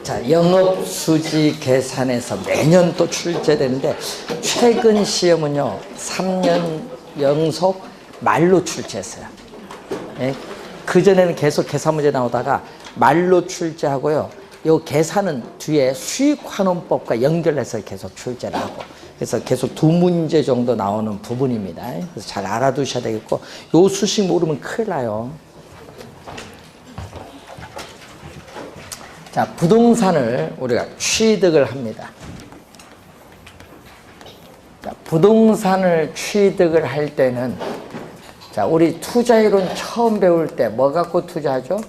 자, 영업수지 계산에서 매년 또 출제되는데 최근 시험은요 3년 연속 말로 출제했어요. 예? 그전에는 계속 계산 문제 나오다가 말로 출제하고요. 이 계산은 뒤에 수익환원법과 연결해서 계속 출제를 하고, 그래서 계속 2문제 정도 나오는 부분입니다. 그래서 잘 알아두셔야 되겠고, 요 수식 모르면 큰일 나요. 자, 부동산을 우리가 취득을 합니다. 자, 부동산을 취득을 할 때는, 자, 우리 투자이론 처음 배울 때 뭐 갖고 투자하죠?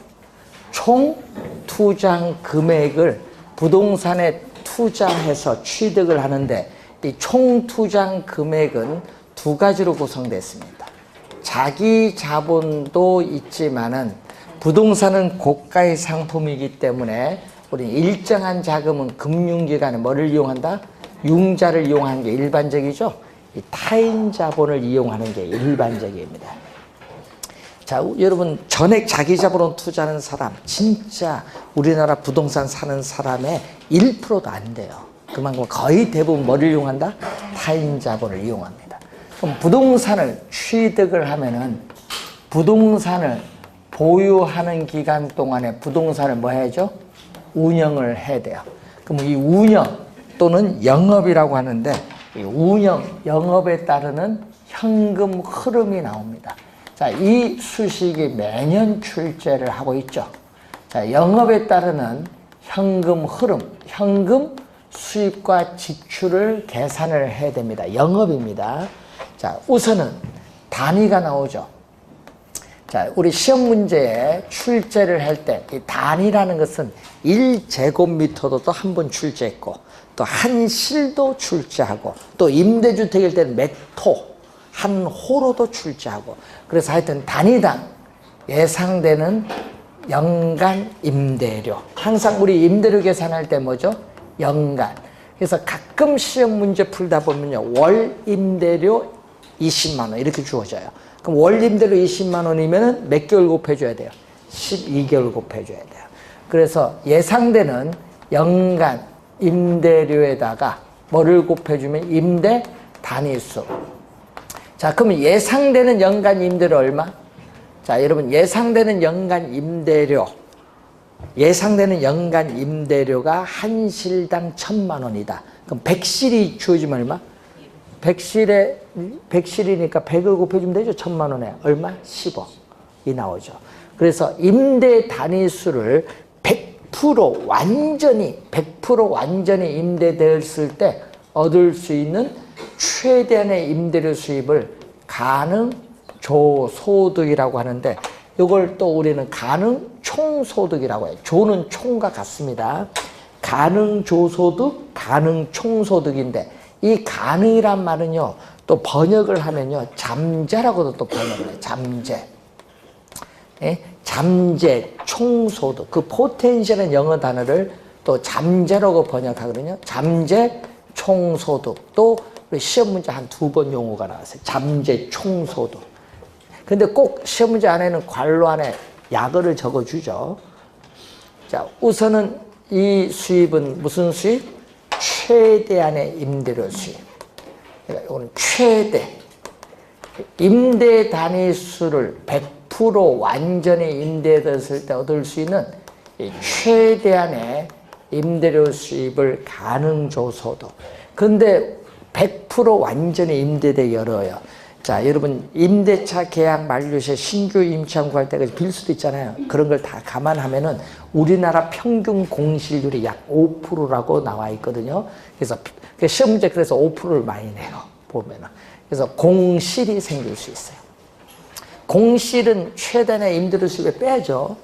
총 투자 금액을 부동산에 투자해서 취득을 하는데, 이 총 투자 금액은 두 가지로 구성됐습니다. 자기 자본도 있지만은 부동산은 고가의 상품이기 때문에 우리는 일정한 자금은 금융기관에 뭐를 이용한다? 융자를 이용하는 게 일반적이죠. 이 타인 자본을 이용하는 게 일반적입니다. 자, 여러분 전액 자기 자본으로 투자하는 사람 진짜 우리나라 부동산 사는 사람의 1%도 안 돼요. 그만큼 거의 대부분 뭐를 이용한다? 타인 자본을 이용합니다. 그럼 부동산을 취득을 하면은 부동산을 보유하는 기간 동안에 부동산을 뭐 해야죠? 운영을 해야 돼요. 그럼 이 운영 또는 영업이라고 하는데, 이 운영, 영업에 따르는 현금 흐름이 나옵니다. 자, 이 수식이 매년 출제를 하고 있죠. 자, 영업에 따르는 현금 흐름, 현금 수입과 지출을 계산을 해야 됩니다. 영업입니다. 자, 우선은 단위가 나오죠. 자, 우리 시험 문제에 출제를 할 때 이 단위라는 것은 1제곱미터도 또 한 번 출제했고, 또 한 실도 출제하고, 또 임대주택일 때는 몇 호, 한 호로도 출제하고, 그래서 하여튼 단위당 예상되는 연간 임대료, 항상 우리 임대료 계산할 때 뭐죠? 연간. 그래서 가끔 시험 문제 풀다 보면요, 월 임대료 20만 원 이렇게 주어져요. 그럼 월 임대료 20만 원이면 몇 개월 곱해줘야 돼요? 12개월 곱해줘야 돼요. 그래서 예상되는 연간 임대료에다가 뭐를 곱해주면 임대 단위수. 자, 그러면 예상되는 연간 임대료 얼마? 자, 여러분 예상되는 연간 임대료, 예상되는 연간 임대료가 한 실당 1,000만 원이다. 그럼 100실이 주어지면 얼마? 100실이니까 100을 곱해주면 되죠. 1,000만 원에 얼마? 10억이 나오죠. 그래서 임대 단위수를 100% 완전히 임대되었을 때 얻을 수 있는 최대한의 임대료 수입을 가능조소득이라고 하는데, 이걸 또 우리는 가능총소득이라고 해요. 조는 총과 같습니다. 가능조소득, 가능총소득인데, 이 가능이란 말은요, 또 번역을 하면요, 잠재라고도 또 번역을 해요. 잠재. 예? 잠재, 총소득. 그 포텐셜은 영어 단어를 또 잠재라고 번역하거든요. 잠재, 총소득. 또 시험 문제 한 2번 용어가 나왔어요. 잠재, 총소득. 근데 꼭 시험 문제 안에는 괄호 안에 약어를 적어주죠. 자, 우선은 이 수입은 무슨 수입? 최대한의 임대료 수입. 그러니까 이거는 최대. 임대 단위수를 100% 완전히 임대됐을 때 얻을 수 있는 이 최대한의 임대료 수입을 가능조소득. 근데 100% 완전히 임대되기 어려워요. 자, 여러분 임대차 계약 만료 시 신규 임차원 구할 때까지 빌 수도 있잖아요. 그런 걸 다 감안하면은 우리나라 평균 공실률이 약 5%라고 나와 있거든요. 그래서 시험 문제 그래서 5%를 많이 내요. 보면은. 그래서 공실이 생길 수 있어요. 공실은 최대한의 임대료 수입에 빼야죠.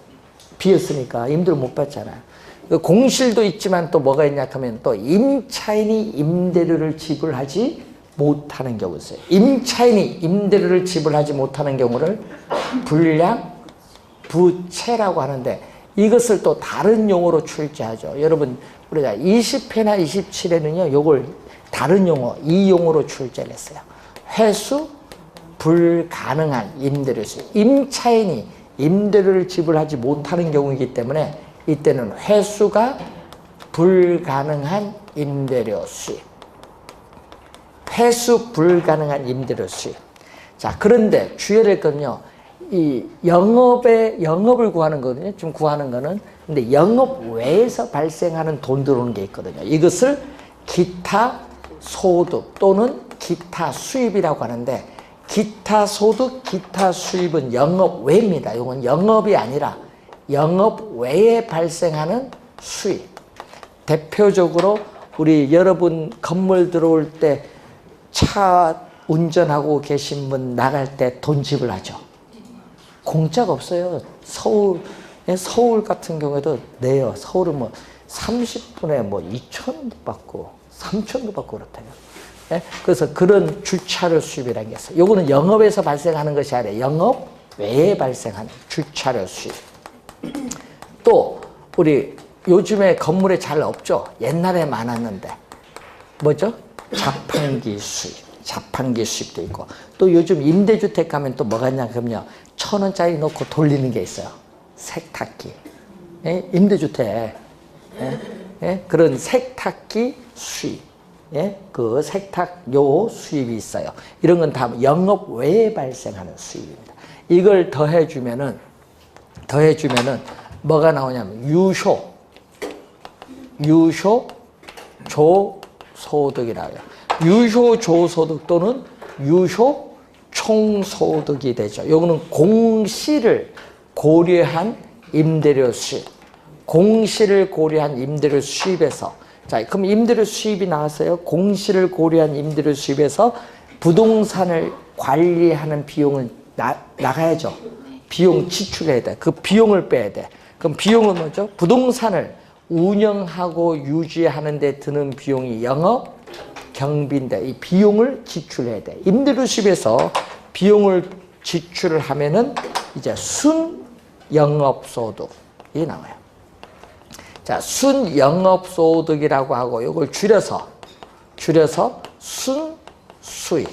비었으니까 임대료 못 받잖아요. 공실도 있지만 또 뭐가 있냐 하면 또 임차인이 임대료를 지불하지 못하는 경우 있어요. 임차인이 임대료를 지불하지 못하는 경우를 불량 부채라고 하는데, 이것을 또 다른 용어로 출제하죠. 여러분 우리가 20회나 27회는요 요걸 다른 용어, 이 용어로 출제를 했어요. 회수 불가능한 임대료 수입. 임차인이 임대료를 지불하지 못하는 경우이기 때문에 이때는 회수가 불가능한 임대료 수입. 회수 불가능한 임대료 수입. 자, 그런데 주의해야 될 건요. 이 영업을 구하는 거거든요. 지금 구하는 거는. 근데 영업 외에서 발생하는 돈 들어오는 게 있거든요. 이것을 기타 소득 또는 기타 수입이라고 하는데, 기타 소득, 기타 수입은 영업 외입니다. 이건 영업이 아니라 영업 외에 발생하는 수입. 대표적으로 우리 여러분 건물 들어올 때 차 운전하고 계신 분 나갈 때 돈 지불하죠. 공짜가 없어요. 서울 같은 경우에도 내요. 서울은 뭐 30분에 뭐 2,000도 받고 3,000도 받고 그렇대요. 예? 그래서 그런 주차료 수입이라는 게 있어요. 요거는 영업에서 발생하는 것이 아니라 영업 외에 발생하는 주차료 수입. 또 우리 요즘에 건물에 잘 없죠. 옛날에 많았는데 뭐죠? 자판기 수입. 자판기 수입도 있고, 또 요즘 임대주택 가면 또 뭐가 있냐 그러면요, 1,000원짜리 놓고 돌리는 게 있어요. 세탁기. 예? 임대주택. 예? 예? 그런 세탁기 수입. 예? 그 세탁료 수입이 있어요. 이런 건 다 영업 외에 발생하는 수입입니다. 이걸 더해주면은 뭐가 나오냐면 유효 조소득이 나와요. 유효 조소득 또는 유효 총소득이 되죠. 요거는 공시를 고려한 임대료 수입. 공시를 고려한 임대료 수입에서, 자, 그럼 임대료 수입이 나왔어요. 공시를 고려한 임대료 수입에서 부동산을 관리하는 비용을 나가야죠. 비용 지출해야 돼. 그 비용을 빼야 돼. 그럼 비용은 뭐죠? 부동산을 운영하고 유지하는 데 드는 비용이 영업 경비인데 이 비용을 지출해야 돼. 임대료 수입에서 비용을 지출을 하면은 이제 순영업소득이 나와요. 자, 순영업소득이라고 하고 이걸 줄여서 순수익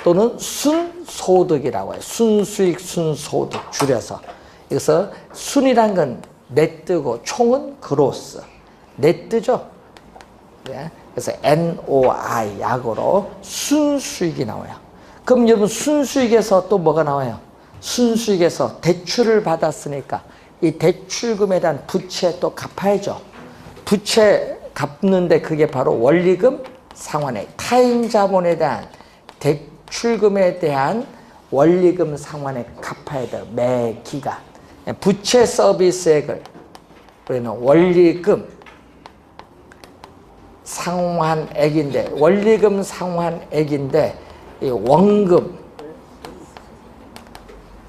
또는 순소득이라고 해요. 순수익, 순소득 줄여서. 그래서 순이란 건 네트고 총은 그로스. 네트죠. 네. 그래서 NOI 약으로 순수익이 나와요. 그럼 여러분 순수익에서 또 뭐가 나와요? 순수익에서 대출을 받았으니까 이 대출금에 대한 부채 또 갚아야죠. 부채 갚는데 그게 바로 원리금 상환액. 타인자본에 대한 대출금에 대한 원리금 상환액 갚아야 돼요. 매 기간. 부채 서비스액을 우리는 원리금 상환액인데, 원리금 상환액인데 이 원금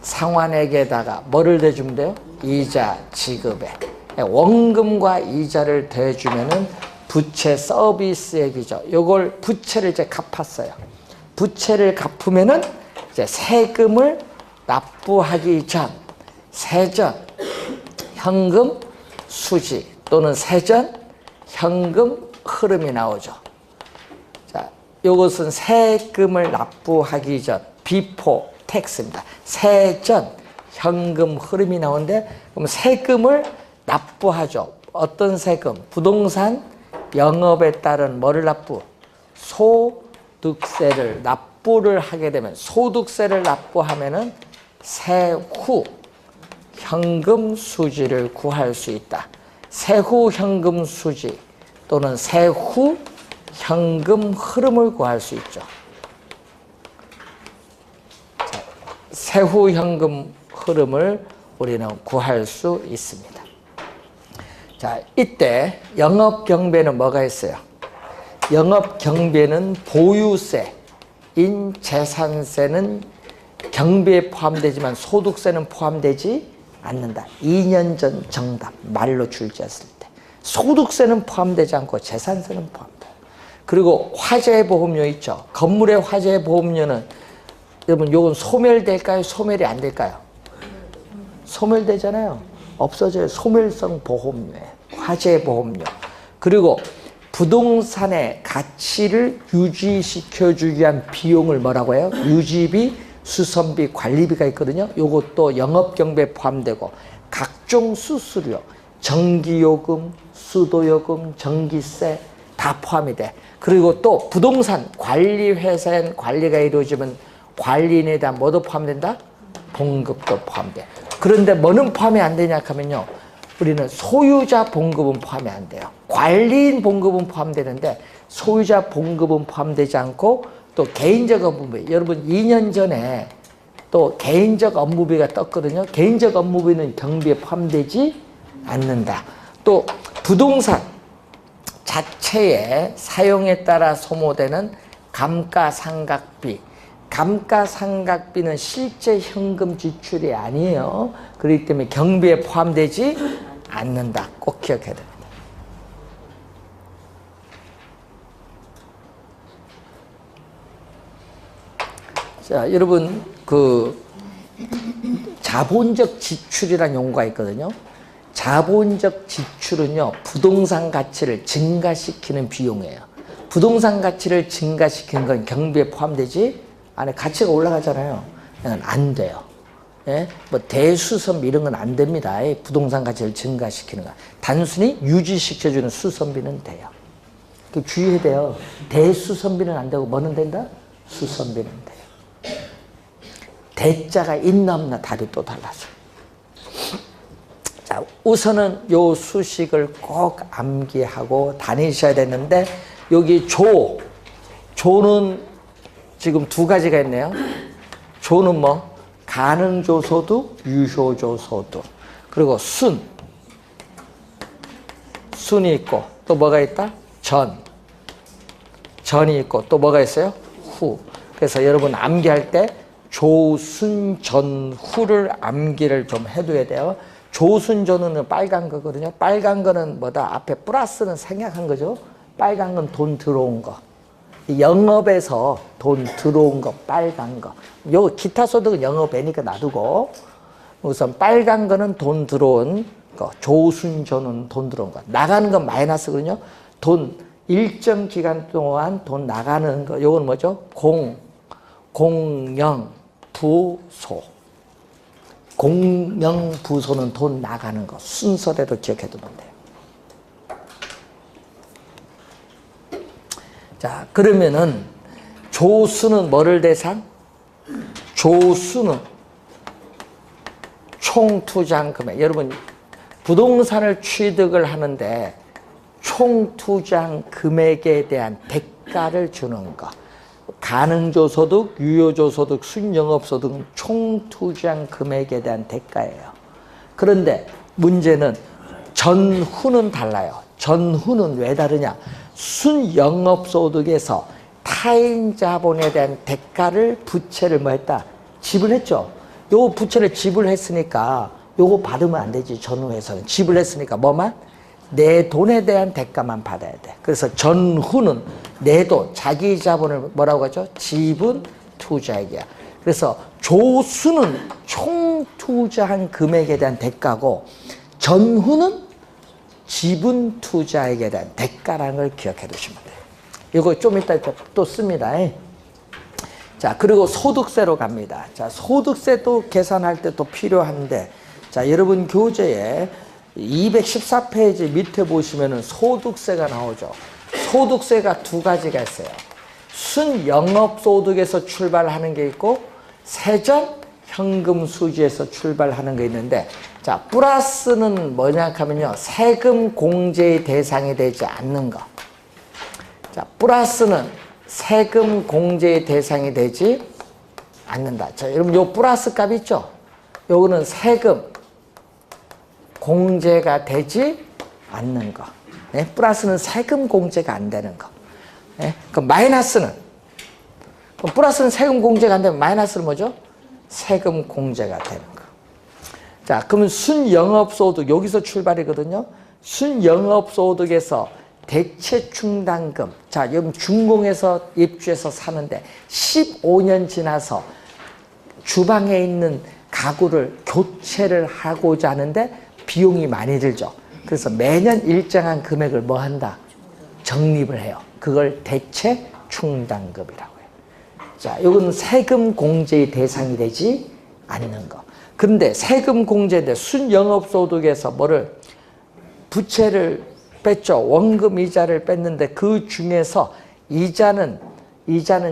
상환액에다가 뭐를 대주면 돼요? 이자 지급액. 원금과 이자를 더해주면은 부채 서비스액이죠. 요걸 부채를 이제 갚았어요. 부채를 갚으면은 이제 세금을 납부하기 전, 세전 현금 수지 또는 세전 현금 흐름이 나오죠. 자, 요것은 세금을 납부하기 전, before tax입니다. 세전 현금 흐름이 나오는데, 그럼 세금을 납부하죠. 어떤 세금? 부동산 영업에 따른 뭐를 납부? 소득세를 납부를 하게 되면, 소득세를 납부하면은 세후 현금 수지를 구할 수 있다. 세후 현금 수지 또는 세후 현금 흐름을 구할 수 있죠. 자, 세후 현금 흐름을 우리는 구할 수 있습니다. 자, 이때 영업경비에는 뭐가 있어요? 영업경비에는 보유세, 인재산세는 경비에 포함되지만 소득세는 포함되지 않는다. 2년 전 정답, 말로 출제했을 때. 소득세는 포함되지 않고 재산세는 포함돼요. 그리고 화재보험료 있죠. 건물의 화재보험료는 여러분 요건 소멸될까요? 소멸이 안 될까요? 소멸되잖아요. 없어져요. 소멸성 보험료에 화재보험료. 그리고 부동산의 가치를 유지시켜주기 위한 비용을 뭐라고 해요? 유지비, 수선비, 관리비가 있거든요. 요것도 영업경비에 포함되고, 각종 수수료, 전기요금, 수도요금, 전기세 다 포함이 돼. 그리고 또 부동산 관리회사엔 관리가 이루어지면 관리인에 대한 뭐도 포함된다? 봉급도 포함돼. 그런데 뭐는 포함이 안 되냐 하면요, 우리는 소유자 봉급은 포함이 안 돼요. 관리인 봉급은 포함되는데 소유자 봉급은 포함되지 않고, 또 개인적 업무비, 여러분 2년 전에 또 개인적 업무비가 떴거든요. 개인적 업무비는 경비에 포함되지 않는다. 또 부동산 자체의 사용에 따라 소모되는 감가상각비, 감가상각비는 실제 현금 지출이 아니에요. 그렇기 때문에 경비에 포함되지 않는다. 꼭 기억해야 됩니다. 자, 여러분 그 자본적 지출이라는 용어가 있거든요. 자본적 지출은요, 부동산 가치를 증가시키는 비용이에요. 부동산 가치를 증가시키는 건 경비에 포함되지 않아요. 가치가 올라가잖아요. 이건 안 돼요. 예? 뭐 대수선비 이런 건 안 됩니다. 부동산 가치를 증가시키는 거. 단순히 유지시켜주는 수선비는 돼요. 주의해야 돼요. 대수선비는 안 되고 뭐는 된다? 수선비는 돼요. 대자가 있나 없나 답이 또 달라서. 자, 우선은 요 수식을 꼭 암기하고 다니셔야 되는데, 여기 조는 지금 두 가지가 있네요. 조는 뭐? 가능조소득, 유효조소득. 그리고 순이 있고, 또 뭐가 있다? 전이 있고, 또 뭐가 있어요? 후. 그래서 여러분 암기할 때 조순, 전, 후를 암기를 좀 해둬야 돼요. 조순전은 빨간 거거든요. 빨간 거는 뭐다? 앞에 플러스는 생략한 거죠. 빨간 건 돈 들어온 거. 영업에서 돈 들어온 거, 빨간 거. 요 기타 소득은 영업이니까 놔두고, 우선 빨간 거는 돈 들어온 거, 조순전은 돈 들어온 거. 나가는 건 마이너스거든요. 돈 일정 기간 동안 돈 나가는 거, 요건 뭐죠? 공영부소. 공명부소는 돈 나가는 거. 순서대로 기억해두면 돼요. 자, 그러면은 조수는 뭐를 대상? 조수는 총투자한 금액. 여러분 부동산을 취득을 하는데 총투자한 금액에 대한 대가를 주는 거. 가능조소득, 유효조소득, 순영업소득은 총투자한 금액에 대한 대가예요. 그런데 문제는 전후는 달라요. 전후는 왜 다르냐? 순영업소득에서 타인 자본에 대한 대가를, 부채를 뭐 했다? 지불했죠. 요 부채를 지불했으니까 요거 받으면 안 되지. 전후에서는 지불했으니까 뭐만? 내 돈에 대한 대가만 받아야 돼. 그래서 전후는 내 돈, 자기 자본을 뭐라고 하죠? 지분 투자액이야. 그래서 조수는 총 투자한 금액에 대한 대가고, 전후는 지분 투자액에 대한 대가라는 걸 기억해 두시면 돼요. 이거 좀 이따 또 씁니다. 자, 그리고 소득세로 갑니다. 자, 소득세도 계산할 때 또 필요한데, 자, 여러분 교재에 214페이지 밑에 보시면은 소득세가 나오죠. 소득세가 두 가지가 있어요. 순영업소득에서 출발하는 게 있고, 세전 현금 수지에서 출발하는 게 있는데, 자, 플러스는 뭐냐 하면요, 세금 공제의 대상이 되지 않는 거. 자, 플러스는 세금 공제의 대상이 되지 않는다. 자, 여러분 요 플러스 값 있죠? 요거는 세금 공제가 되지 않는 거. 네? 플러스는 세금 공제가 안 되는 거. 네? 그럼 마이너스는? 그럼 플러스는 세금 공제가 안 되면 마이너스는 뭐죠? 세금 공제가 되는 거. 자, 그러면 순영업소득, 여기서 출발이거든요. 순영업소득에서 대체충당금. 자, 여러분 준공에서 입주해서 사는데 15년 지나서 주방에 있는 가구를 교체를 하고자 하는데 비용이 많이 들죠. 그래서 매년 일정한 금액을 뭐 한다? 적립을 해요. 그걸 대체충당금이라고 해요. 자, 이건 세금 공제의 대상이 되지 않는 거. 그런데 세금 공제인데 순영업소득에서 뭐를, 부채를 뺐죠. 원금 이자를 뺐는데 그 중에서 이자는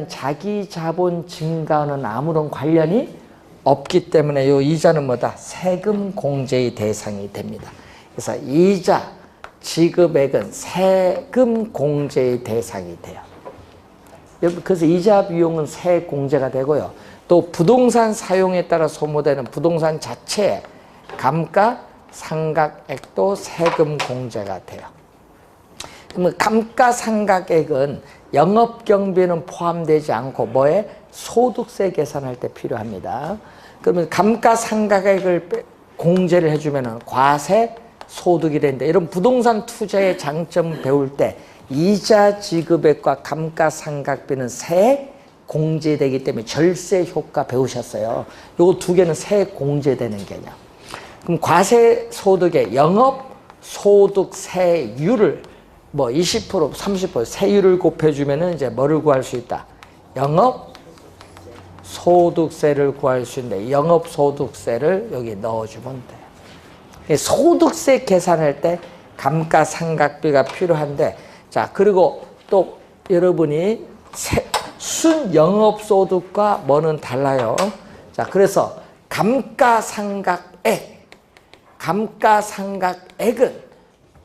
자기 자본 증가는 아무런 관련이 없기 때문에 이 이자는 뭐다? 세금 공제의 대상이 됩니다. 그래서 이자 지급액은 세금 공제의 대상이 돼요. 그래서 이자 비용은 세액 공제가 되고요. 또 부동산 사용에 따라 소모되는 부동산 자체의 감가상각액도 세금 공제가 돼요. 그러면 감가상각액은 영업경비는 포함되지 않고 뭐에? 소득세 계산할 때 필요합니다. 그러면 감가상각액을 공제를 해주면 과세 소득이 되는데 이런 부동산 투자의 장점 배울 때 이자 지급액과 감가상각비는 세액 공제되기 때문에 절세 효과 배우셨어요. 요거 두 개는 세액 공제되는 개념. 그럼 과세 소득의 영업 소득 세율을 뭐 20%, 30% 세율을 곱해주면은 이제 뭐를 구할 수 있다? 영업 소득세를 구할 수 있는데 영업 소득세를 여기 넣어주면 돼요. 소득세 계산할 때 감가상각비가 필요한데, 자, 그리고 또 여러분이 순영업소득과 뭐는 달라요. 자, 그래서 감가상각액은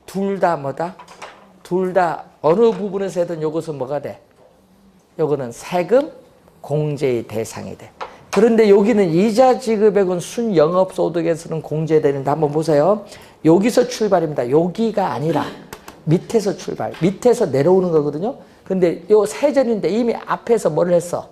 둘 다 뭐다? 둘 다 어느 부분에서든 요것은 뭐가 돼? 요거는 세금 공제의 대상이 돼. 그런데 여기는 이자 지급액은 순영업소득에서는 공제되는데 한번 보세요. 여기서 출발입니다. 여기가 아니라 밑에서 출발. 밑에서 내려오는 거거든요. 근데 요 세전인데 이미 앞에서 뭘 했어?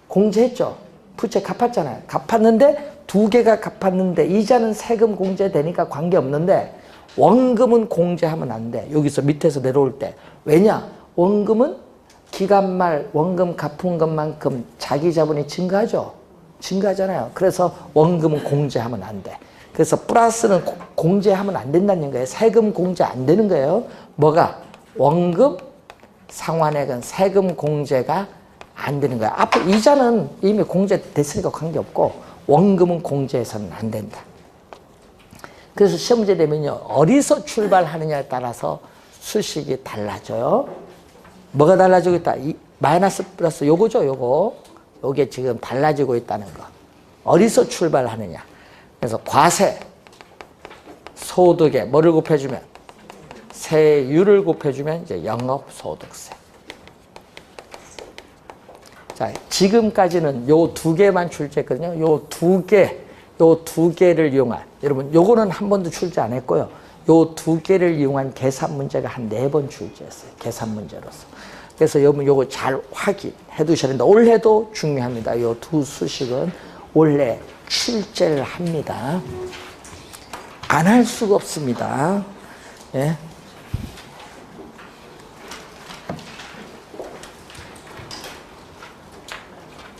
공제했죠. 부채 갚았잖아요. 갚았는데 두 개가 갚았는데 이자는 세금 공제되니까 관계없는데 원금은 공제하면 안 돼. 여기서 밑에서 내려올 때. 왜냐? 원금은 기간 말 원금 갚은 것만큼 자기 자본이 증가하죠. 증가하잖아요. 그래서 원금은 공제하면 안 돼. 그래서 플러스는 공제하면 안 된다는 거예요. 세금 공제 안 되는 거예요. 뭐가? 원금 상환액은 세금 공제가 안 되는 거야. 앞에 이자는 이미 공제됐으니까 관계없고 원금은 공제해서는 안 된다. 그래서 시험 문제 되면요. 어디서 출발하느냐에 따라서 수식이 달라져요. 뭐가 달라지고 있다? 이 마이너스 플러스 요거죠, 요거. 요게 지금 달라지고 있다는 거. 어디서 출발하느냐. 그래서 과세 소득에 뭐를 곱해주면? 세율을 곱해주면 이제 영업소득세. 자, 지금까지는 요 두 개만 출제했거든요. 요 두 개를 이용한, 여러분, 요거는 한 번도 출제 안 했고요. 요 두 개를 이용한 계산 문제가 한 4번 출제했어요. 계산 문제로서. 그래서 여러분 요거 잘 확인해 두셔야 된다. 올해도 중요합니다. 요 두 수식은 올해 출제를 합니다. 안 할 수가 없습니다. 예.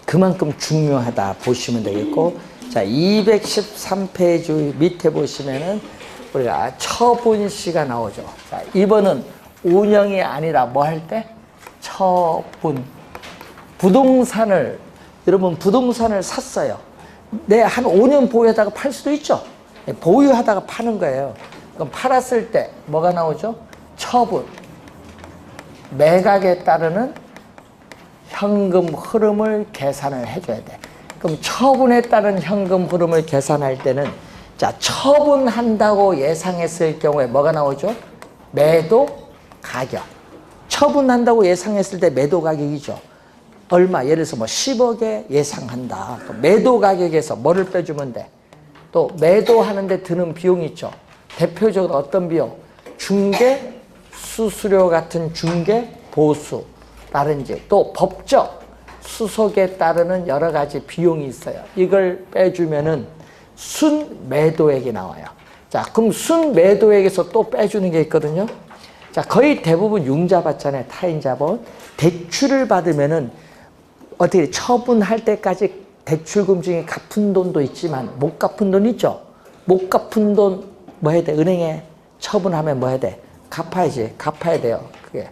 그만큼 중요하다 보시면 되겠고, 자, 213페이지 밑에 보시면은 우리가 처분시가 나오죠. 자, 이번은 운영이 아니라 뭐 할 때? 처분. 여러분 부동산을 샀어요. 네, 한 5년 보유하다가 팔 수도 있죠. 보유하다가 파는 거예요. 그럼 팔았을 때 뭐가 나오죠? 처분. 매각에 따르는 현금 흐름을 계산을 해줘야 돼. 그럼 처분에 따른 현금 흐름을 계산할 때는, 자, 처분한다고 예상했을 경우에 뭐가 나오죠? 매도 가격. 처분한다고 예상했을 때 매도 가격이죠. 얼마? 예를 들어서 뭐 10억에 예상한다. 매도 가격에서 뭐를 빼주면 돼? 또 매도하는데 드는 비용이 있죠. 대표적으로 어떤 비용? 중개, 수수료 같은 중개, 보수, 라든지 또 법적, 수속에 따르는 여러 가지 비용이 있어요. 이걸 빼주면은 순매도액이 나와요. 자, 그럼 순매도액에서 또 빼주는 게 있거든요. 자, 거의 대부분 융자 받잖아요. 타인자본. 대출을 받으면은 어떻게 처분할 때까지 대출금 중에 갚은 돈도 있지만 못 갚은 돈 있죠. 못 갚은 돈 뭐 해야 돼? 은행에 처분하면 뭐 해야 돼? 갚아야지. 갚아야 돼요. 그게.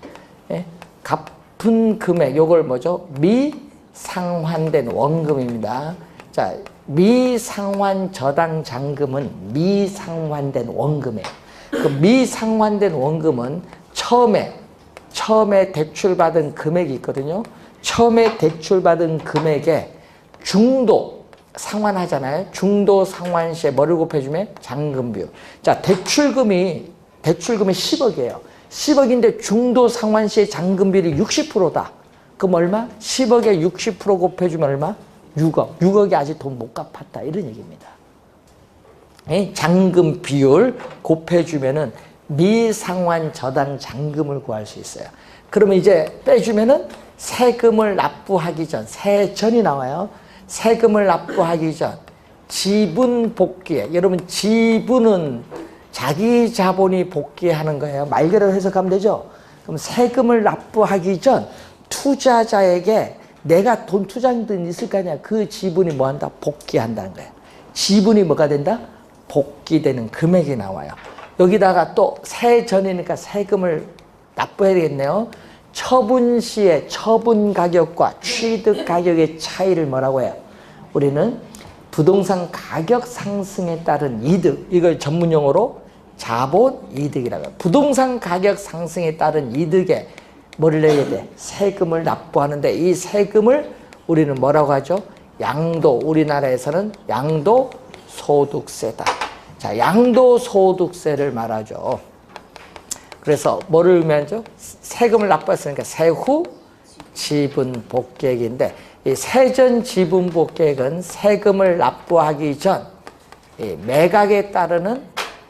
예? 갚은 금액, 요걸 뭐죠? 미상환된 원금입니다. 자, 미상환 저당 잔금은 미상환된 원금이에요. 그 미상환된 원금은 처음에 대출받은 금액이 있거든요. 처음에 대출받은 금액에 중도 상환하잖아요. 중도 상환 시에 뭐를 곱해주면 장금 비율. 자, 대출금이 10억이에요. 10억인데 중도 상환 시에 장금 비율이 60%다. 그럼 얼마? 10억에 60% 곱해주면 얼마? 6억. 6억이 아직 돈 못 갚았다. 이런 얘기입니다. 잔금 비율 곱해주면은 미상환 저당 잔금을 구할 수 있어요. 그러면 이제 빼주면은 세금을 납부하기 전, 세전이 나와요. 세금을 납부하기 전 지분 복귀에, 여러분 지분은 자기 자본이 복귀하는 거예요. 말 그대로 해석하면 되죠. 그럼 세금을 납부하기 전 투자자에게 내가 돈 투자한 돈 있을 거 아니야. 그 지분이 뭐 한다? 복귀한다는 거예요. 지분이 뭐가 된다? 복귀되는 금액이 나와요. 여기다가 또 세전이니까 세금을 납부해야 되겠네요. 처분 시의 처분 가격과 취득 가격의 차이를 뭐라고 해요? 우리는 부동산 가격 상승에 따른 이득, 이걸 전문용어로 자본 이득이라고 해요. 부동산 가격 상승에 따른 이득에 뭐를 내야 돼? 세금을 납부하는데 이 세금을 우리는 뭐라고 하죠? 양도, 우리나라에서는 양도소득세다. 자, 양도소득세를 말하죠. 그래서 뭐를 의미하죠? 세금을 납부했으니까 세후 지분 복귀액인데 이 세전 지분 복귀액은 세금을 납부하기 전 매각에 따르는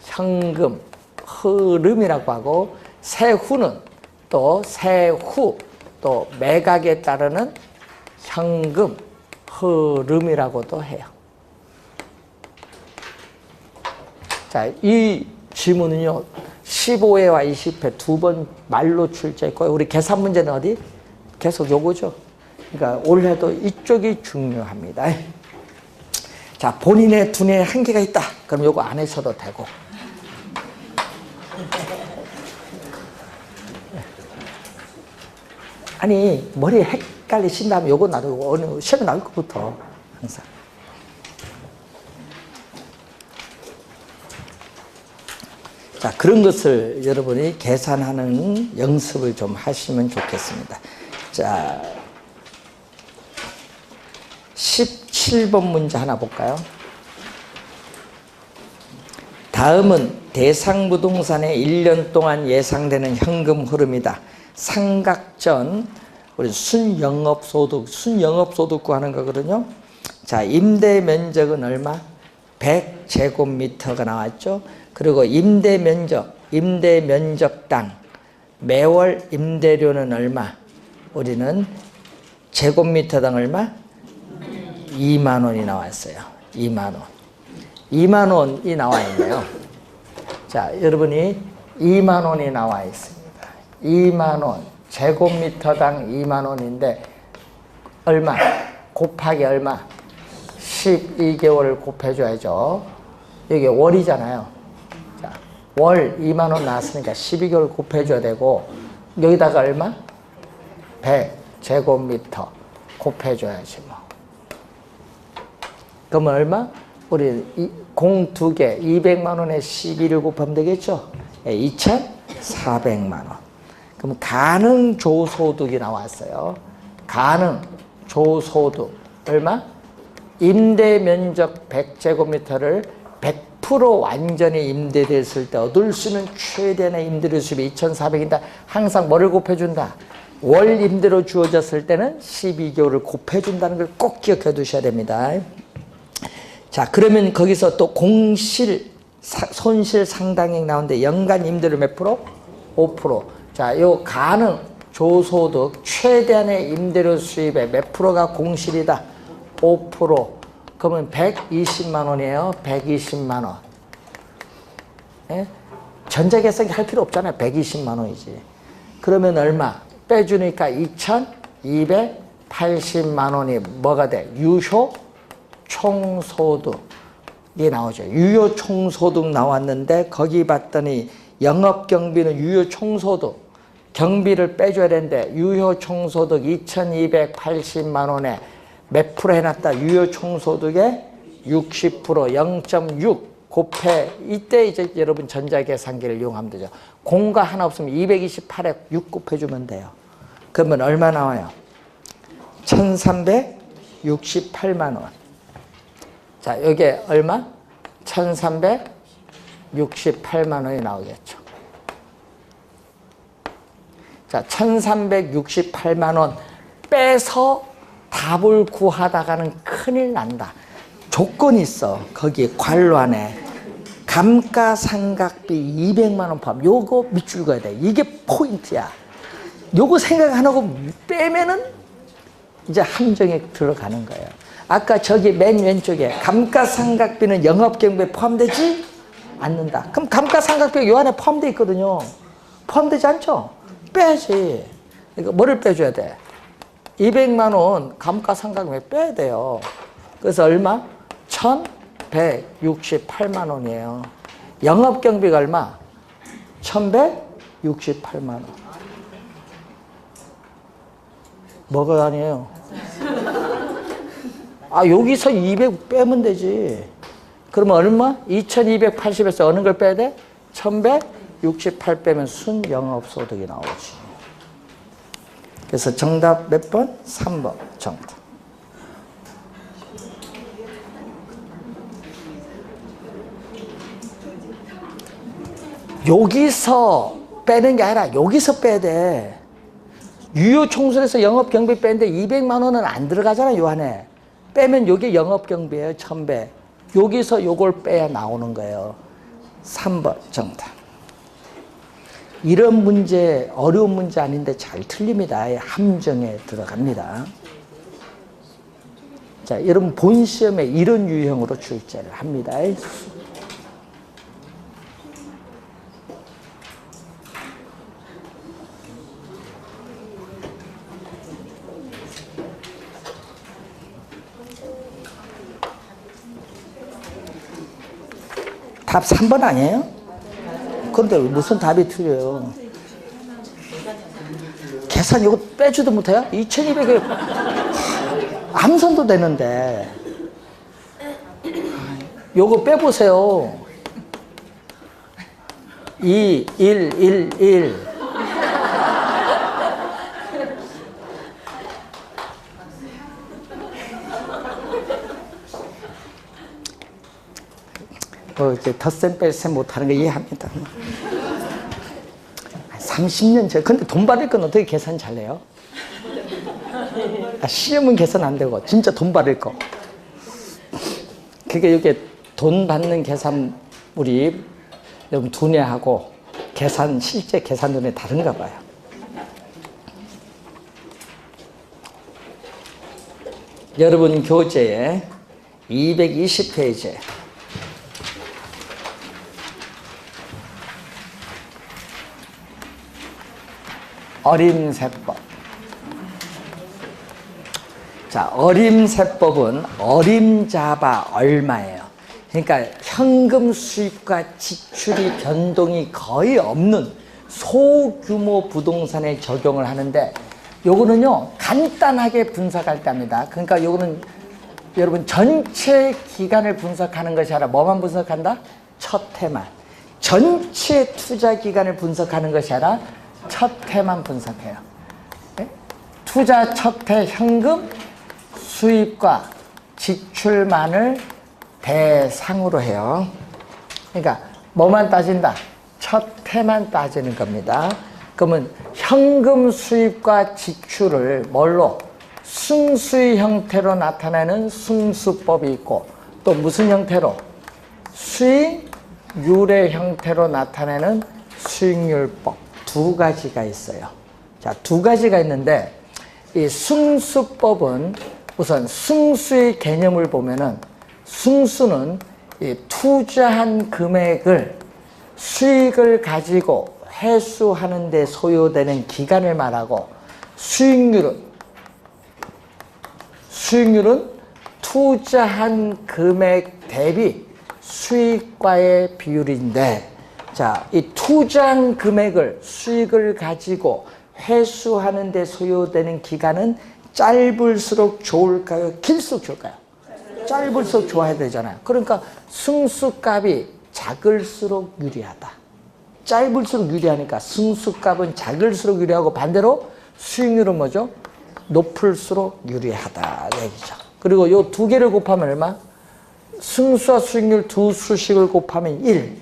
현금 흐름이라고 하고 세후는 또 세후 또 매각에 따르는 현금 흐름이라고도 해요. 자, 이 지문은요 15회와 20회 두 번 말로 출제했고요. 우리 계산 문제는 어디? 계속 요거죠. 그러니까 올해도 이쪽이 중요합니다. 자, 본인의 두뇌에 한계가 있다. 그럼 요거 안 하셔도 되고. 아니 머리에 헷갈리신 다음에 요거 놔두고 어느 시험에 나올 것부터 항상. 자, 그런 것을 여러분이 계산하는 연습을 좀 하시면 좋겠습니다. 자, 17번 문제 하나 볼까요? 다음은 대상 부동산의 1년 동안 예상되는 현금 흐름이다. 상각전, 우리 순영업소득 구하는 거거든요. 자, 임대 면적은 얼마? 100제곱미터가 나왔죠. 그리고 임대 면적당 매월 임대료는 얼마? 우리는 제곱미터당 얼마? 2만 원이 나왔어요. 2만 원. 2만 원이 나와 있네요. 자, 여러분이 2만 원이 나와 있습니다. 2만 원. 제곱미터당 2만 원인데 얼마? 곱하기 얼마? 12개월을 곱해줘야죠. 여기 월이잖아요. 자, 월 2만 원 나왔으니까 12개월 곱해줘야 되고 여기다가 얼마? 100제곱미터 곱해줘야지 뭐. 그러면 얼마? 우리 공 2개 200만 원에 12를 곱하면 되겠죠? 2,400만 원. 그럼 가능 조소득이 나왔어요. 가능 조소득 얼마? 임대 면적 100제곱미터를 100% 완전히 임대됐을 때 얻을 수 있는 최대한의 임대료 수입이 2,400인데 항상 뭐를 곱해준다? 월 임대로 주어졌을 때는 12개월을 곱해준다는 걸 꼭 기억해 두셔야 됩니다. 자, 그러면 거기서 또 공실 손실 상당액 나오는데 연간 임대료 몇 프로? 5%. 자, 요 가능 조소득 최대한의 임대료 수입의 몇 프로가 공실이다? 5%. 그러면 120만 원이에요. 120만 원. 예? 전자계산기 할 필요 없잖아요. 120만 원이지. 그러면 얼마? 빼주니까 2,280만 원이 뭐가 돼? 유효 총소득이 나오죠. 유효 총소득 나왔는데 거기 봤더니 영업경비는 유효 총소득 경비를 빼줘야 되는데 유효 총소득 2,280만 원에 몇 프로 해놨다? 유효 총소득의 60% 0.6 곱해, 이때 이제 여러분 전자계산기를 이용하면 되죠. 공과 하나 없으면 228에 6 곱해주면 돼요. 그러면 얼마 나와요? 1368만 원. 자, 여기에 얼마? 1368만 원이 나오겠죠. 자, 1368만 원 빼서 답을 구하다가는 큰일 난다. 조건이 있어. 거기 관로안에 감가상각비 200만 원 포함. 요거 밑줄 그어야 돼. 이게 포인트야. 요거 생각 안 하고 빼면은 이제 함정에 들어가는 거예요. 아까 저기 맨 왼쪽에 감가상각비는 영업경비에 포함되지 않는다. 그럼 감가상각비가 요 안에 포함되어 있거든요. 포함되지 않죠? 빼야지. 그러니까 뭐를 빼줘야 돼? 200만 원 감가상각비에 빼야 돼요. 그래서 얼마? 1168만 원이에요. 영업경비가 얼마? 1168만 원. 뭐가 아니에요? 아, 여기서 200 빼면 되지. 그러면 얼마? 2280에서 어느 걸 빼야 돼? 1168 빼면 순영업소득이 나오지. 그래서 정답 몇 번? 3번 정답. 여기서 빼는 게 아니라 여기서 빼야 돼. 유효총수에서 영업경비 빼는데 200만 원은 안 들어가잖아, 요 안에. 빼면 요게 영업경비예요, 1100. 여기서 요걸 빼야 나오는 거예요. 3번 정답. 이런 문제, 어려운 문제 아닌데 잘 틀립니다. 함정에 들어갑니다. 자, 여러분 본 시험에 이런 유형으로 출제를 합니다. 답 3번 아니에요? 그런데 무슨 답이 틀려요? 계산 이거 빼주도 못해요? 2200에 암산도 되는데 요거 빼보세요. 2, 1, 1, 1 이제 덧셈 뺄셈 못하는 거 이해합니다. 30년 전. 근데 돈 받을 건 어떻게 계산 잘해요? 시험은 계산 안 되고 진짜 돈 받을 거. 그게 이게 돈 받는 계산물이 여러분 두뇌하고 계산 실제 계산 눈에 다른가 봐요. 여러분 교재에 220페이지 어림세법. 자, 어림세법은 어림잡아 얼마예요. 그러니까 현금 수입과 지출이 변동이 거의 없는 소규모 부동산에 적용을 하는데 요거는요 간단하게 분석할 때 합니다. 그러니까 요거는 여러분 전체 기간을 분석하는 것이 아니라 뭐만 분석한다? 첫 해만. 전체 투자 기간을 분석하는 것이 아니라 첫 해만 분석해요. 네? 투자 첫 해 현금 수입과 지출만을 대상으로 해요. 그러니까 뭐만 따진다? 첫 해만 따지는 겁니다. 그러면 현금 수입과 지출을 뭘로? 승수의 형태로 나타내는 승수법이 있고 또 무슨 형태로? 수익률의 형태로 나타내는 수익률법. 두 가지가 있어요. 자, 두 가지가 있는데 이 승수법은 우선 승수의 개념을 보면은 승수는 이 투자한 금액을 수익을 가지고 회수하는 데 소요되는 기간을 말하고 수익률은 투자한 금액 대비 수익과의 비율인데 자, 이 투자한 금액을 수익을 가지고 회수하는 데 소요되는 기간은 짧을수록 좋을까요? 길수록 좋을까요? 짧을수록 좋아야 되잖아요. 그러니까 승수값이 작을수록 유리하다. 짧을수록 유리하니까 승수값은 작을수록 유리하고 반대로 수익률은 뭐죠? 높을수록 유리하다 얘기죠. 그리고 요 두 개를 곱하면 얼마? 승수와 수익률 두 수식을 곱하면 1.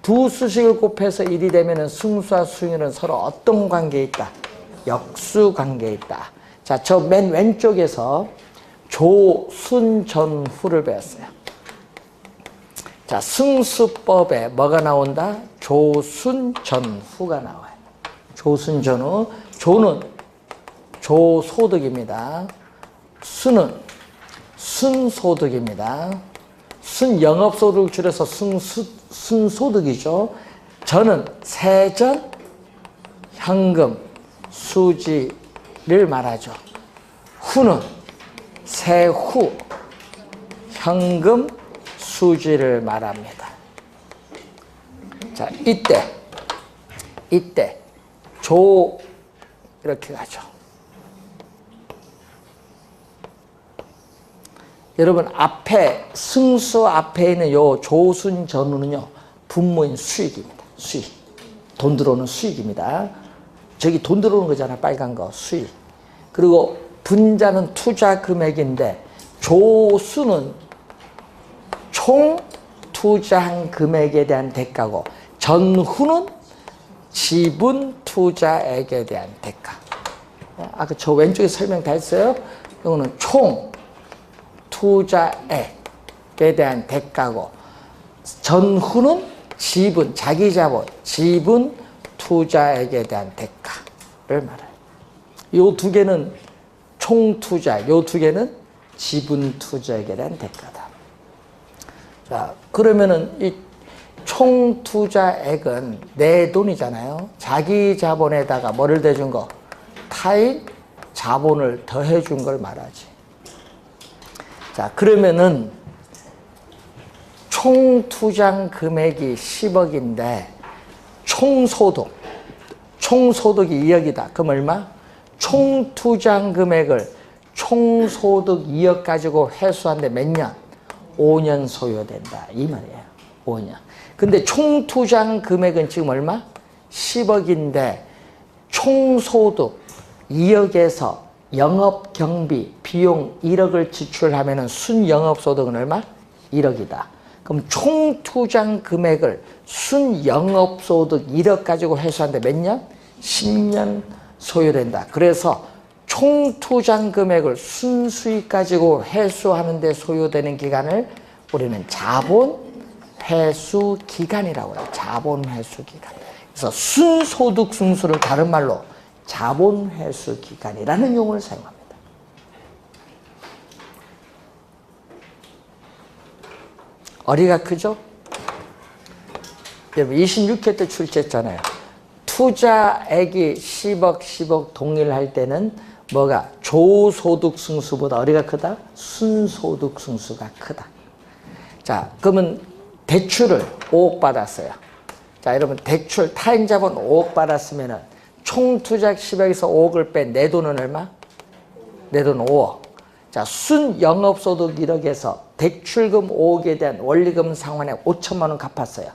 두 수식을 곱해서 1이 되면 승수와 수익률은 서로 어떤 관계에 있다? 역수 관계에 있다. 자, 저 맨 왼쪽에서 조순전후를 배웠어요. 자, 승수법에 뭐가 나온다? 조순전후가 나와요. 조순전후. 조는 조소득입니다. 수는 순소득입니다. 순영업소득을 줄여서 순소득이죠. 전은 세전, 현금, 수지를 말하죠. 후는 세후, 현금, 수지를 말합니다. 자, 이때 조 이렇게 가죠. 여러분 앞에 승수 앞에 있는 요 조순전후는요 분모인 수익입니다. 수익. 돈 들어오는 수익입니다. 저기 돈 들어오는 거잖아. 빨간 거 수익. 그리고 분자는 투자 금액인데 조수는 총 투자한 금액에 대한 대가고 전후는 지분 투자액에 대한 대가. 아까 저 왼쪽에 설명 다 했어요. 이거는 총 투자액에 대한 대가고 전후는 지분, 자기 자본, 지분 투자액에 대한 대가를 말해요. 이 두 개는 총투자, 이 두 개는 지분 투자액에 대한 대가다. 자, 그러면은 이 총투자액은 내 돈이잖아요. 자기 자본에다가 뭐를 대준 거? 타인 자본을 더해준 걸 말하지. 자, 그러면은 총 투자 금액이 10억인데 총소득이 2억이다. 그럼 얼마? 총 투자 금액을 총소득 2억 가지고 회수하는데 몇 년? 5년 소요된다. 이 말이에요. 5년. 근데 총 투자 금액은 지금 얼마? 10억인데 총소득 2억에서 영업 경비 비용 1억을 지출하면은 순영업소득은 얼마? 1억이다. 그럼 총 투자 금액을 순영업소득 1억 가지고 회수하는데 몇 년? 10년 소요된다. 그래서 총 투자 금액을 순수익 가지고 회수하는데 소요되는 기간을 우리는 자본 회수 기간이라고 해요. 자본 회수 기간. 그래서 순소득 승수를 다른 말로 자본 회수 기간이라는 용어를 사용합니다. 어리가 크죠? 여러분 26회 때 출제했잖아요. 투자액이 10억 동일할 때는 뭐가? 조소득 승수보다 어리가 크다? 순소득 승수가 크다. 자, 그러면 대출을 5억 받았어요. 자, 여러분 대출 타인 자본 5억 받았으면은 총 투자액 10억에서 5억을 뺀 내 돈은 얼마? 내 돈 5억. 자, 순 영업소득 1억에서 대출금 5억에 대한 원리금 상환액 5천만 원 갚았어요.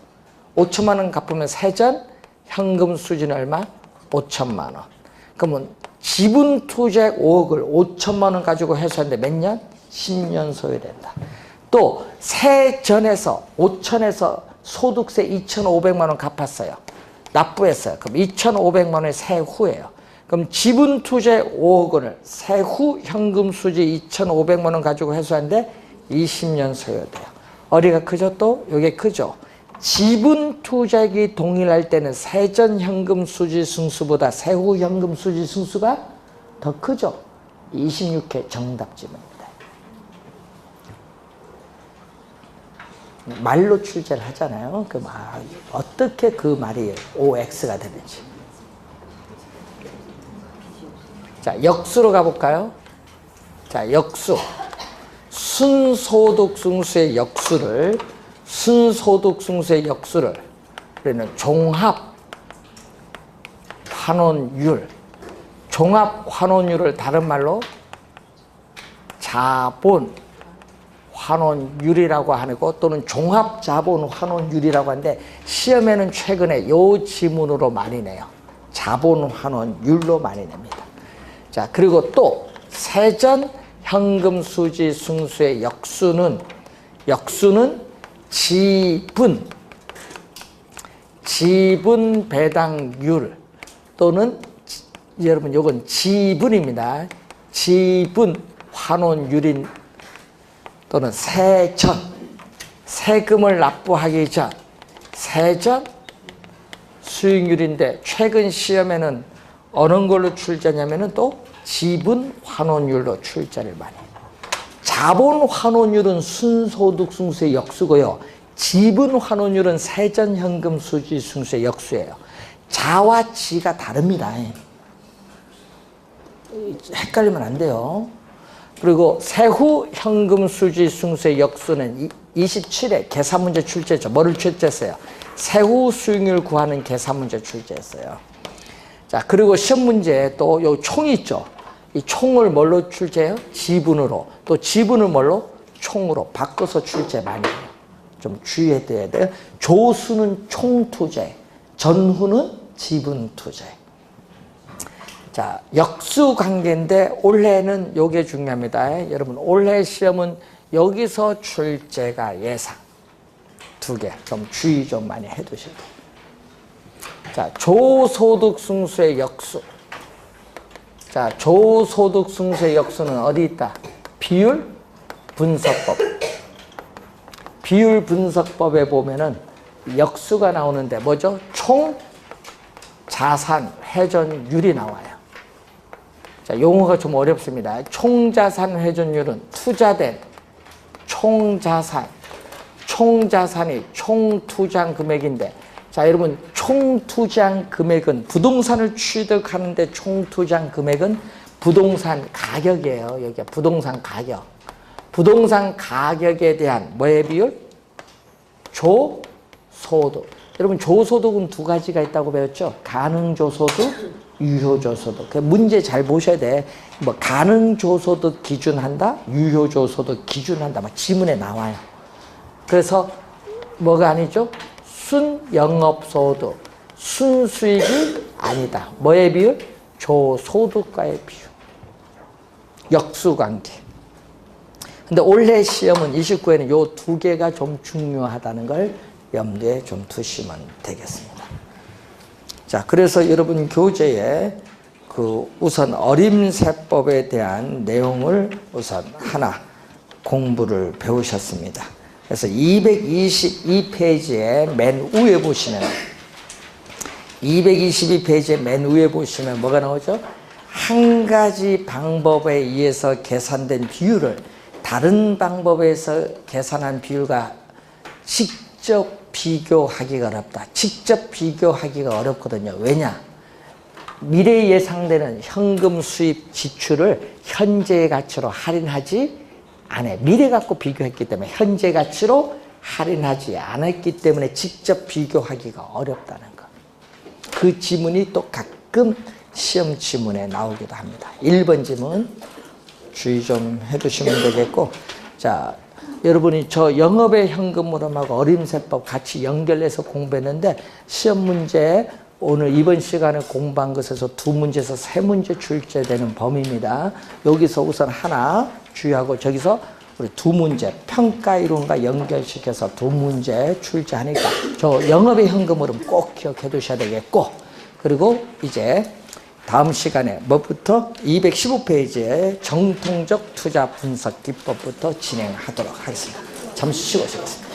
5천만 원 갚으면 세전 현금 수지는 얼마? 5천만 원. 그러면 지분 투자액 5억을 5천만 원 가지고 회수하는데 몇 년? 10년 소요된다. 또 세전에서 5천에서 소득세 2,500만 원 갚았어요. 납부했어요. 그럼 2,500만 원의 세후예요. 그럼 지분 투자액 5억 원을 세후 현금 수지 2,500만 원 가지고 회수하는데 20년 소요돼요. 어리가 크죠? 또 이게 크죠? 지분 투자액이 동일할 때는 세전 현금 수지 승수보다 세후 현금 수지 승수가 더 크죠? 26회 정답 질문입니다. 말로 출제를 하잖아요. 그 어떻게 그 말이 OX가 되는지. 자, 역수로 가볼까요? 자, 역수. 순소득 승수의 역수를 우리는 종합 환원율을 다른 말로 자본 환원율이라고 하고 또는 종합자본 환원율이라고 하는데 시험에는 최근에 요 지문으로 많이 내요. 자본 환원율로 많이 냅니다. 자, 그리고 또 세전 현금 수지 승수의 역수는 지분 배당률 또는 여러분 요건 지분입니다. 지분 환원율인 또는 세금을 납부하기 전 세전 수익률인데 최근 시험에는 어느 걸로 출제냐면은 또 지분 환원율로 출제를 많이 해요. 자본 환원율은 순소득 승수의 역수고요. 지분 환원율은 세전 현금 수지 승수의 역수예요. 자와 지가 다릅니다. 헷갈리면 안 돼요. 그리고 세후 현금 수지 승수의 역수는 27회 계산 문제 출제했죠. 뭐를 출제했어요? 세후 수익률 구하는 계산 문제 출제했어요. 자, 그리고 시험 문제에 또 요 총이 있죠. 이 총을 뭘로 출제해요? 지분으로. 또 지분을 뭘로? 총으로 바꿔서 출제 많이 해요. 좀 주의해야 돼요. 조수는 총투자에, 전후는 지분투자에. 자, 역수 관계인데 올해는 요게 중요합니다. 여러분, 올해 시험은 여기서 출제가 예상. 2개. 좀 주의 좀 많이 해 두셔야 돼요. 자, 조소득 승수의 역수. 자, 조소득 승수의 역수는 어디 있다? 비율 분석법. 비율 분석법에 보면은 역수가 나오는데 뭐죠? 총 자산 회전율이 나와요. 자, 용어가 좀 어렵습니다. 총자산 회전율은 투자된 총자산이 총투자한 금액인데, 자, 여러분, 총투자한 금액은 부동산을 취득하는데 총투자한 금액은 부동산 가격이에요. 여기 부동산 가격. 부동산 가격에 대한 뭐의 비율? 조소득. 여러분, 조소득은 2가지가 있다고 배웠죠? 가능조소득, 유효조소득. 그 문제 잘 보셔야 돼. 뭐 가능조소득 기준한다, 유효조소득 기준한다. 막 지문에 나와요. 그래서 뭐가 아니죠? 순영업소득, 순수익이 아니다. 뭐의 비율? 조소득과의 비율. 역수관계. 근데 올해 시험은 29회는 요 2개가 좀 중요하다는 걸 염두에 좀 두시면 되겠습니다. 자, 그래서 여러분 교재에 우선 어림세법에 대한 내용을 우선 하나 공부를 배우셨습니다. 그래서 222페이지에 맨 위에 보시면 222페이지에 맨 위에 보시면 뭐가 나오죠? 한 가지 방법에 의해서 계산된 비율을 다른 방법에서 계산한 비율과 직접 비교하기가 어렵다. 직접 비교하기가 어렵거든요. 왜냐? 미래에 예상되는 현금 수입 지출을 현재의 가치로 할인하지 않아요. 미래 갖고 비교했기 때문에 현재 가치로 할인하지 않았기 때문에 직접 비교하기가 어렵다는 것. 그 지문이 또 가끔 시험 지문에 나오기도 합니다. 1번 지문 주의 좀 해두시면 되겠고, 자, 여러분이 저 영업의 현금 흐름하고 어림세법 같이 연결해서 공부했는데 시험 문제 오늘 이번 시간에 공부한 것에서 2문제에서 3문제 출제되는 범위입니다. 여기서 우선 하나 주의하고 저기서 우리 2문제 평가 이론과 연결시켜서 2문제 출제하니까 저 영업의 현금 흐름 꼭 기억해 두셔야 되겠고, 그리고 이제 다음 시간에 뭐부터 215페이지에 정통적 투자 분석 기법부터 진행하도록 하겠습니다. 잠시 쉬고 오시겠습니다.